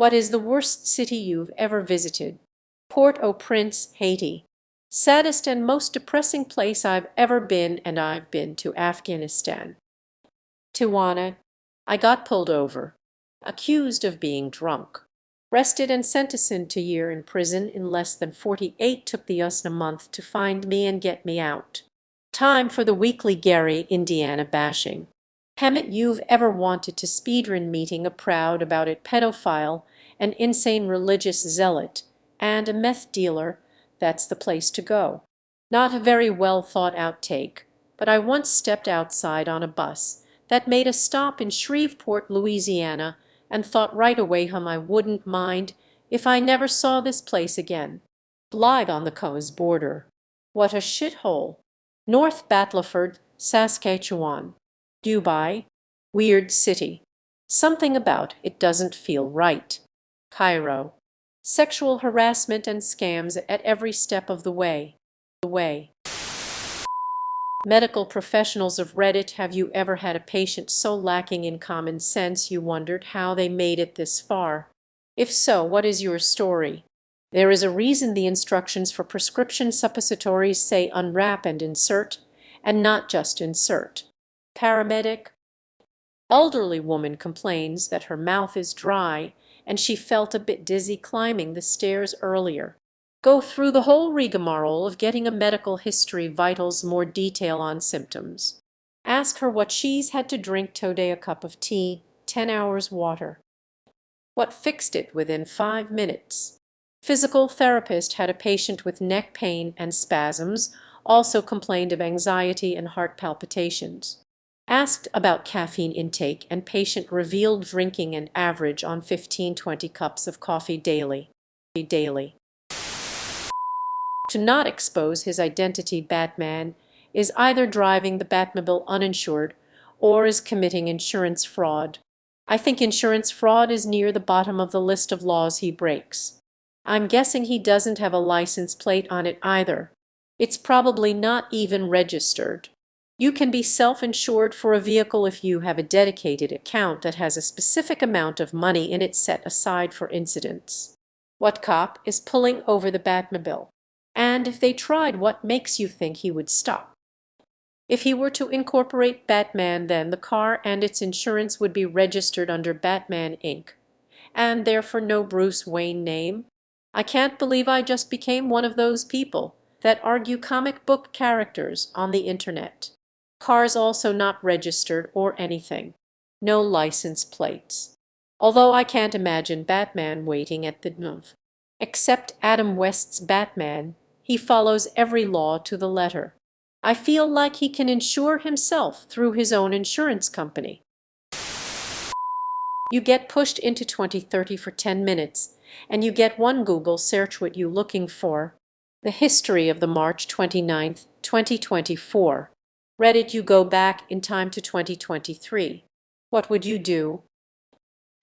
What is the worst city you've ever visited? Port-au-Prince, Haiti. Saddest and most depressing place I've ever been, and I've been to Afghanistan. Tijuana. I got pulled over, accused of being drunk, arrested and sentenced to a year in prison in less than 48. Took the US a month to find me and get me out. Time for the weekly Gary, Indiana bashing. Haven't you've ever wanted to speedrun meeting a proud about it pedophile, an insane religious zealot, and a meth dealer? That's the place to go. Not a very well thought out take, but I once stepped outside on a bus that made a stop in Shreveport, Louisiana, and thought right away I wouldn't mind if I never saw this place again. Blythe on the Coast border. What a shithole. North Battleford, Saskatchewan. Dubai. Weird city. Something about it doesn't feel right. Cairo. Sexual harassment and scams at every step of the way. Medical professionals of Reddit, have you ever had a patient so lacking in common sense you wondered how they made it this far? If so, what is your story? There is a reason the instructions for prescription suppositories say unwrap and insert, and not just insert. Paramedic. Elderly woman complains that her mouth is dry and she felt a bit dizzy climbing the stairs earlier. Go through the whole rigmarole of getting a medical history, vitals, more detail on symptoms. Ask her what she's had to drink today: a cup of tea, 10 hours water. What fixed it within 5 minutes? Physical therapist had a patient with neck pain and spasms, also complained of anxiety and heart palpitations. Asked about caffeine intake and patient revealed drinking an average on 15-20 cups of coffee daily. To not expose his identity, Batman is either driving the Batmobile uninsured or is committing insurance fraud. I think insurance fraud is near the bottom of the list of laws he breaks. I'm guessing he doesn't have a license plate on it either. It's probably not even registered. You can be self-insured for a vehicle if you have a dedicated account that has a specific amount of money in it set aside for incidents. What cop is pulling over the Batmobile? And if they tried, what makes you think he would stop? If he were to incorporate Batman, then the car and its insurance would be registered under Batman Inc., and therefore no Bruce Wayne name. I can't believe I just became one of those people that argue comic book characters on the internet. Cars also not registered or anything. No license plates. Although I can't imagine Batman waiting at the youve. Except Adam West's Batman, he follows every law to the letter. I feel like he can insure himself through his own insurance company. You get pushed into 2030 for 10 minutes, and you get one Google search. What you looking for? The history of the March 29th, 2024. Reddit, you go back in time to 2023. What would you do?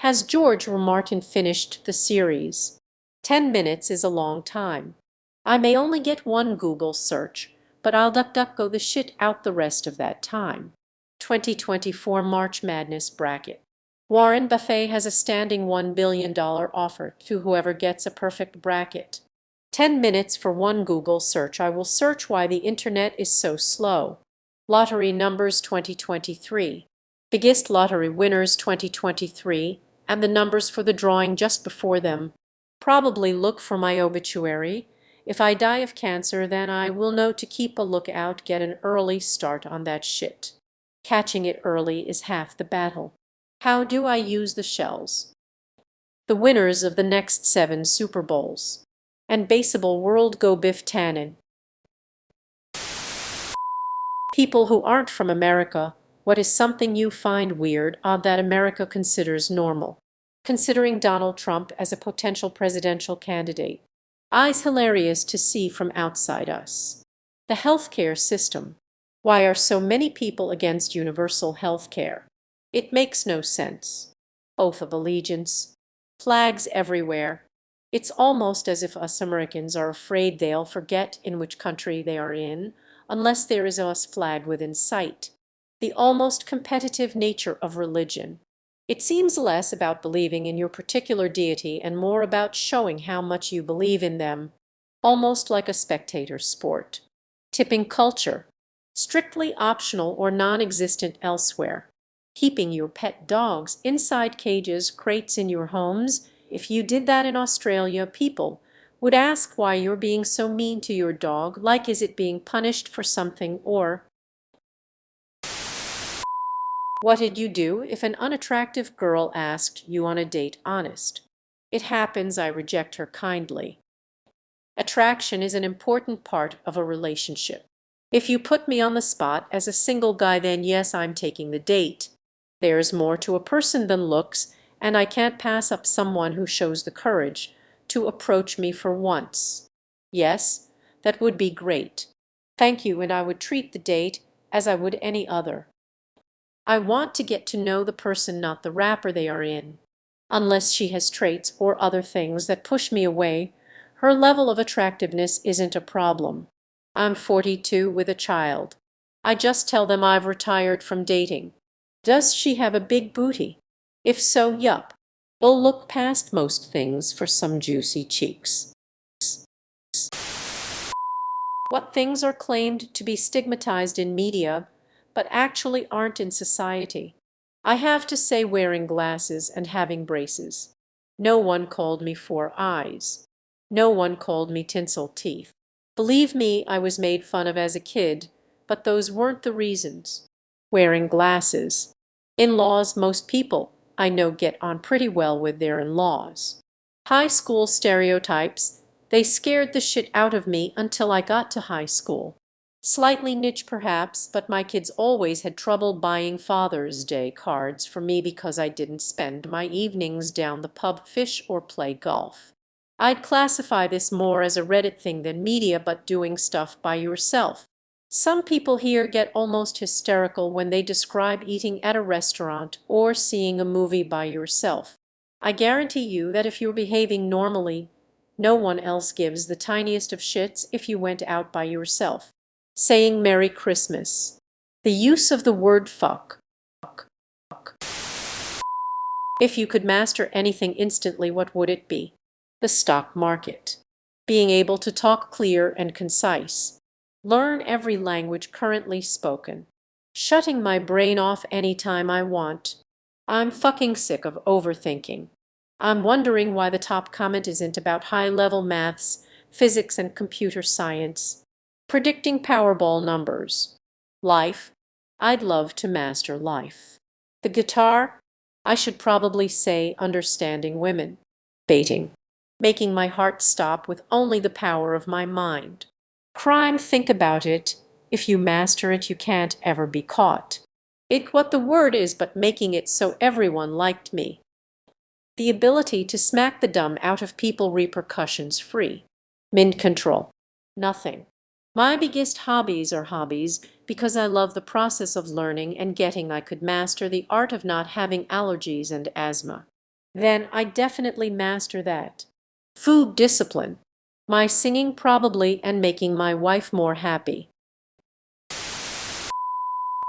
Has George R. Martin finished the series? 10 minutes is a long time. I may only get one Google search, but I'll DuckDuckGo the shit out the rest of that time. 2024 March Madness bracket. Warren Buffett has a standing $1 billion offer to whoever gets a perfect bracket. 10 minutes for one Google search. I will search why the internet is so slow. Lottery numbers 2023. Biggest lottery winners 2023, and the numbers for the drawing just before them. Probably look for my obituary. If I die of cancer, then I will know to keep a lookout, get an early start on that shit. Catching it early is half the battle. How do I use the shells? The winners of the next 7 Super Bowls. And Baseball World go Biff Tannen. People who aren't from America, what is something you find weird, odd that America considers normal? Considering Donald Trump as a potential presidential candidate. Is hilarious to see from outside us. The healthcare system. Why are so many people against universal health care? It makes no sense. Oath of allegiance. Flags everywhere. It's almost as if us Americans are afraid they'll forget in which country they are in, unless there is a US flag within sight. The almost competitive nature of religion. It seems less about believing in your particular deity and more about showing how much you believe in them, almost like a spectator sport. Tipping culture, strictly optional or non-existent elsewhere. Keeping your pet dogs inside cages, crates in your homes. If you did that in Australia, people would ask why you're being so mean to your dog, like is it being punished for something, or what did you do if an unattractive girl asked you on a date? Honest. It happens, I reject her kindly. Attraction is an important part of a relationship. If you put me on the spot as a single guy, then yes, I'm taking the date. There's more to a person than looks, and I can't pass up someone who shows the courage to approach me for once. Yes, that would be great. Thank you, and I would treat the date as I would any other. I want to get to know the person, not the wrapper they are in. Unless she has traits or other things that push me away, her level of attractiveness isn't a problem. I'm 42 with a child. I just tell them I've retired from dating. Does she have a big booty? If so, yup. We'll look past most things for some juicy cheeks. What things are claimed to be stigmatized in media, but actually aren't in society? I have to say wearing glasses and having braces. No one called me four eyes. No one called me tinsel teeth. Believe me, I was made fun of as a kid, but those weren't the reasons. Wearing glasses. In-laws, most people I know get on pretty well with their in-laws. High school stereotypes. They scared the shit out of me until I got to high school. Slightly niche perhaps, but my kids always had trouble buying Father's Day cards for me because I didn't spend my evenings down the pub, fish, or play golf. I'd classify this more as a Reddit thing than media, but doing stuff by yourself. Some people here get almost hysterical when they describe eating at a restaurant or seeing a movie by yourself. I guarantee you that if you're behaving normally, no one else gives the tiniest of shits if you went out by yourself. Saying Merry Christmas. The use of the word fuck. If you could master anything instantly, what would it be? The stock market. Being able to talk clear and concise. Learn every language currently spoken. Shutting my brain off anytime I want. I'm fucking sick of overthinking. I'm wondering why the top comment isn't about high-level maths, physics, and computer science. Predicting Powerball numbers. Life. I'd love to master life. The guitar. I should probably say understanding women. Baiting. Making my heart stop with only the power of my mind. Crime. Think about it. If you master it, you can't ever be caught. It what the word is, but making it so everyone liked me. The ability to smack the dumb out of people, repercussions free. Mind control. Nothing. My biggest hobbies are hobbies because I love the process of learning and getting. I could master the art of not having allergies and asthma. Then I definitely master that. Food discipline. My singing probably, and making my wife more happy.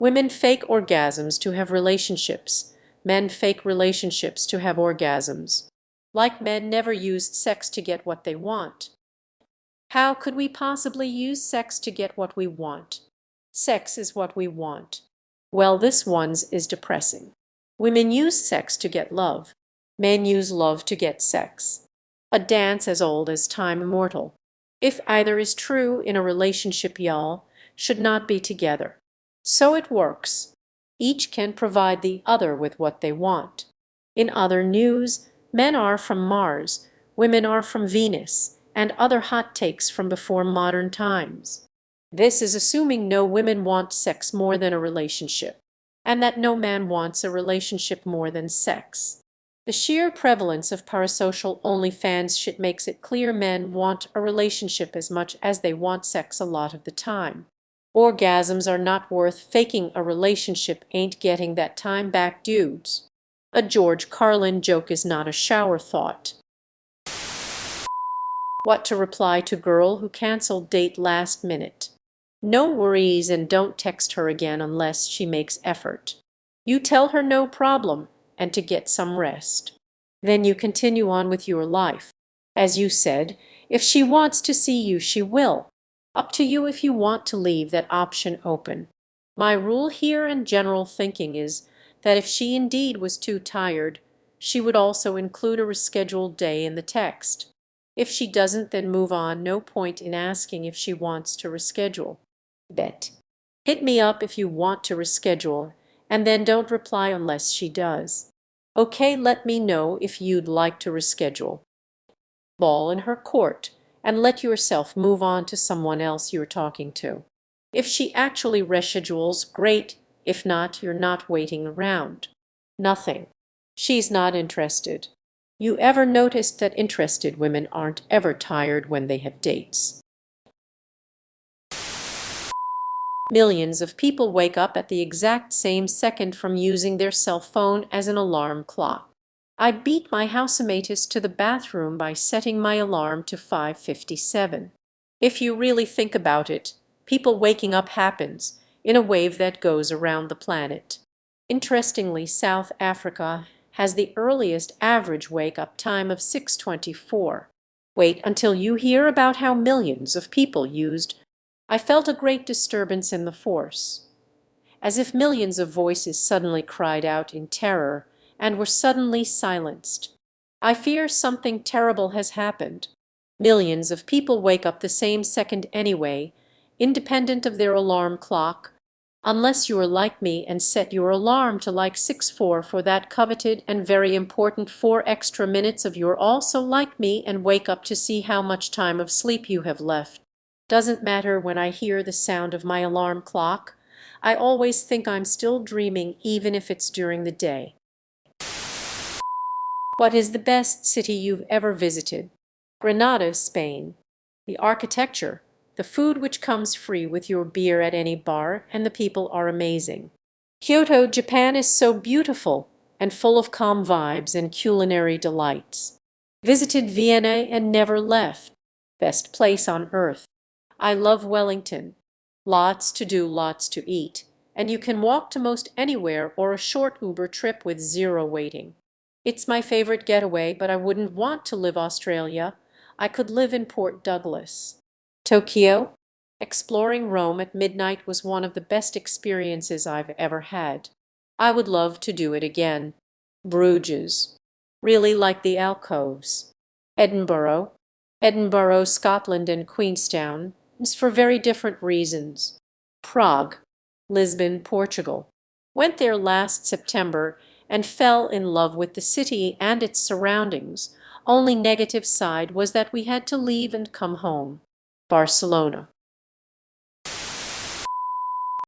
Women fake orgasms to have relationships. Men fake relationships to have orgasms. Like men never used sex to get what they want. How could we possibly use sex to get what we want? Sex is what we want. Well, this one's is depressing. Women use sex to get love. Men use love to get sex. A dance as old as time, immortal. If either is true in a relationship, y'all should not be together. So it works. Each can provide the other with what they want. In other news, men are from Mars, women are from Venus, and other hot takes from before modern times. This is assuming no women want sex more than a relationship, and that no man wants a relationship more than sex. The sheer prevalence of parasocial OnlyFans shit makes it clear men want a relationship as much as they want sex a lot of the time. Orgasms are not worth faking. A relationship ain't getting that time back, dudes. A George Carlin joke is not a shower thought. What to reply to girl who canceled date last minute? No worries, and don't text her again unless she makes effort. You tell her no problem, and to get some rest. Then you continue on with your life. As you said, if she wants to see you, she will. Up to you if you want to leave that option open. My rule here and general thinking is that if she indeed was too tired, she would also include a rescheduled day in the text. If she doesn't, then move on. No point in asking if she wants to reschedule. Bet. Hit me up if you want to reschedule, and then don't reply unless she does. Okay, let me know if you'd like to reschedule. Ball in her court, and let yourself move on to someone else you're talking to. If she actually reschedules, great. If not, you're not waiting around. Nothing. She's not interested. You ever noticed that interested women aren't ever tired when they have dates? Millions of people wake up at the exact same second from using their cell phone as an alarm clock. I beat my housemates to the bathroom by setting my alarm to 5:57. If you really think about it, people waking up happens in a wave that goes around the planet. Interestingly, South Africa has the earliest average wake-up time of 6:24. Wait until you hear about how millions of people used. I felt a great disturbance in the force, as if millions of voices suddenly cried out in terror and were suddenly silenced. I fear something terrible has happened. Millions of people wake up the same second anyway, independent of their alarm clock, unless you are like me and set your alarm to like 6:04 for that coveted and very important 4 extra minutes of you're also like me and wake up to see how much time of sleep you have left. Doesn't matter when I hear the sound of my alarm clock. I always think I'm still dreaming even if it's during the day. What is the best city you've ever visited? Granada, Spain. The architecture, the food which comes free with your beer at any bar, and the people are amazing. Kyoto, Japan is so beautiful and full of calm vibes and culinary delights. Visited Vienna and never left. Best place on earth. I love Wellington. Lots to do, lots to eat, and you can walk to most anywhere or a short Uber trip with zero waiting. It's my favorite getaway, but I wouldn't want to live Australia. I could live in Port Douglas. Tokyo. Exploring Rome at midnight was one of the best experiences I've ever had. I would love to do it again. Bruges. Really like the alcoves. Edinburgh. Edinburgh, Scotland, and Queenstown is for very different reasons. Prague. Lisbon, Portugal. Went there last September and fell in love with the city and its surroundings. Only negative side was that we had to leave and come home. Barcelona.